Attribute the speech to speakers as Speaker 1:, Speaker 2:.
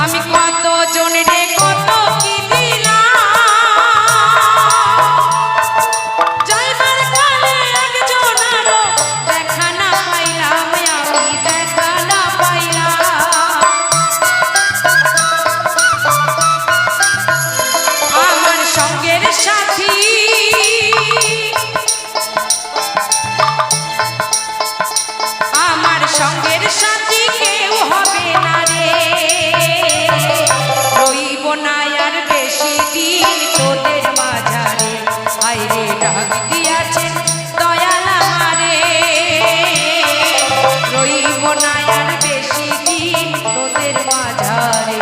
Speaker 1: আমি কত জন রে কত কি দিলাম যাইবার কালে একজন আরো দেখা না পাইলাম আমি দেখা না পাইলাম আমার সঙ্গের সাথী আমার সঙ্গের সাথী কেউ হবে না রে রইব না আর বেশি দিন তোদের মাঝারে আইরে ডাক দিয়াছেন দয়াল আমারে রইব না আর বেশি দিন তোদের মাঝারে।